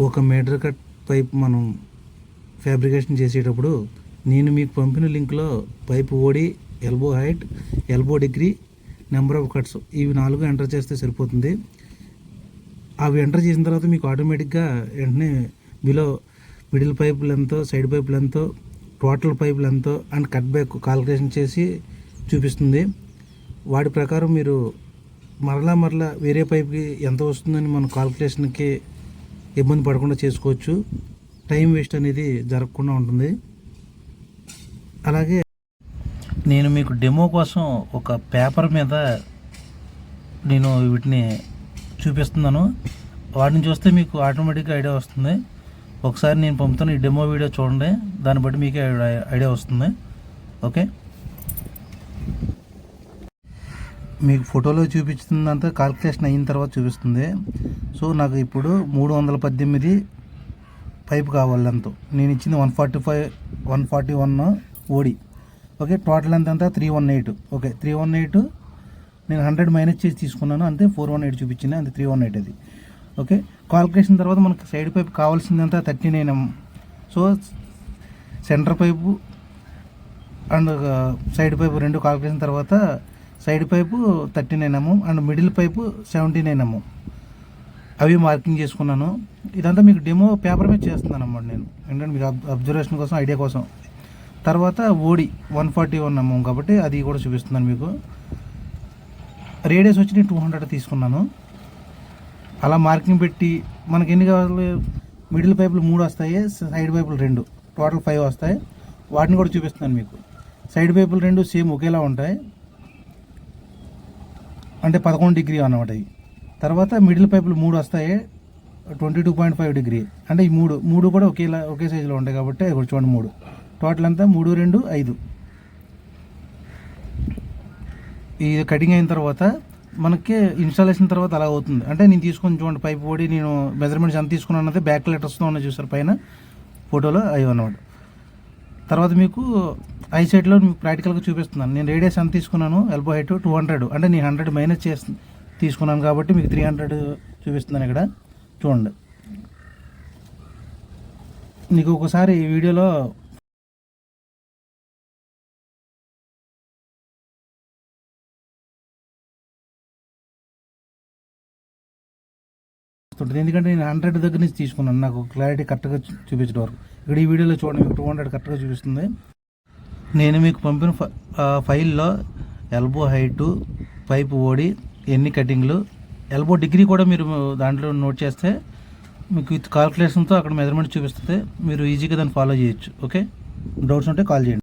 ఒక meter cut pipe మనం fabrication చేసేటప్పుడు నేను మీకు పంపిన లింక్లో pipe O D, elbow height, elbow degree, number of cuts ఇవి 4 ఎంటర్ చేస్తే సరిపోతుంది. అవి ఎంటర్ చేసిన తర్వాత మీకు ఆటోమేటిక్గా వెంటనే below middle pipe length, side pipe length, total pipe length and cut back calculation చేసి చూపిస్తుంది. వాటి ప్రకారం మీరు మరలా వేరే పైప్కి ఎంత వస్తుందని మన కాల్కులేషన్కి ఇబ్బంది పడకుండా చేసుకోవచ్చు. టైం వేస్ట్ అనేది జరగకుండా ఉంటుంది. అలాగే నేను మీకు డెమో కోసం ఒక పేపర్ మీద నేను వీటిని చూపిస్తున్నాను. వాటిని చూస్తే మీకు ఆటోమేటిక్గా ఐడియా వస్తుంది. ఒకసారి నేను పంపుతాను, ఈ డెమో వీడియో చూడండి, దాన్ని బట్టి మీకే ఐడియా వస్తుంది. ఓకే, మీకు ఫోటోలో చూపిస్తుందంతా కాల్కులేషన్ అయిన తర్వాత చూపిస్తుంది. సో నాకు ఇప్పుడు 318 పైపు కావాలి లెంత్. నేను ఇచ్చింది 145, 141 ఓడి. ఓకే, టోటల్ లెంత్ అంతా 318. ఓకే, 318 నేను 100 మైనస్ చేసి తీసుకున్నాను, అంతే 418 చూపించింది, అంతే 318 అది. ఓకే, కాల్కులేషన్ తర్వాత మనకు సైడ్ పైప్ కావాల్సిందంతా 39 mm. So center pipe and side pipe రెండు కాల్కులేషన్ తర్వాత side pipe 39 mm and middle pipe 79 mm అవి మార్కింగ్ చేసుకున్నాను. ఇదంతా మీకు డెమో పేపర్ మీద చేస్తున్నాను అన్నమాట నేను, ఏంటంటే మీకు అబ్జర్వేషన్ కోసం, ఐడియా కోసం. తర్వాత ఓడి 141 mm కాబట్టి అది కూడా చూపిస్తున్నాను మీకు. రేడియస్ వచ్చి 200 తీసుకున్నాను. అలా మార్కింగ్ పెట్టి మనకి ఎన్ని కావాలి, మిడిల్ పైపులు 3 వస్తాయి, సైడ్ పైపులు 2, టోటల్ 5 వస్తాయి. వాటిని కూడా చూపిస్తున్నాను మీకు. సైడ్ పైపులు 2 సేమ్ ఒకేలా ఉంటాయి, అంటే 11 డిగ్రీ అన్నమాట ఇవి. తర్వాత మిడిల్ పైపులు 3 వస్తాయి, 22.5 డిగ్రీ, అంటే ఈ మూడు కూడా ఒకే సైజులో ఉంటాయి కాబట్టి అది కూడా చూడండి 3. టోటల్ అంతా 3, 2, 5. ఇది కటింగ్ అయిన తర్వాత మనకి ఇన్స్టాలేషన్ తర్వాత అలా అవుతుంది. అంటే నేను తీసుకొని చూడండి పైప్ ఓడి నేను మెజర్మెంట్స్ ఎంత తీసుకున్నాను అన్నది బ్యాక్ లెటర్స్తో ఉన్నాయి చూసారు పైన ఫోటోలో, అవి అన్నమాట. తర్వాత మీకు ఐ సైడ్లో మీకు ప్రాక్టికల్గా చూపిస్తున్నాను. నేను రేడియస్ ఎంత తీసుకున్నాను, ఎల్బో హైట్ 200, అంటే నేను 100 మైనస్ తీసుకున్నాను కాబట్టి మీకు 300 చూపిస్తున్నాను ఇక్కడ చూడండి. మీకు ఒకసారి ఈ వీడియోలో ఎందుకంటే నేను 100 దగ్గర నుంచి తీసుకున్నాను, నాకు క్లారిటీ కరెక్ట్గా చూపించడం వరకు. ఇక్కడ ఈ వీడియోలో చూడండి మీకు 200 కరెక్ట్గా చూపిస్తుంది. నేను మీకు పంపిన ఫైల్లో ఎల్బో హైటు, పైప్ ఓడి, ఎన్ని కటింగ్లు, ఎల్బో డిగ్రీ కూడా మీరు దాంట్లో నోట్ చేస్తే మీకు విత్ కాల్కులేషన్తో అక్కడ మెజర్మెంట్ చూపిస్తుంది. మీరు ఈజీగా దాన్ని ఫాలో చేయొచ్చు. ఓకే, డౌట్స్ ఉంటే కాల్ చేయండి.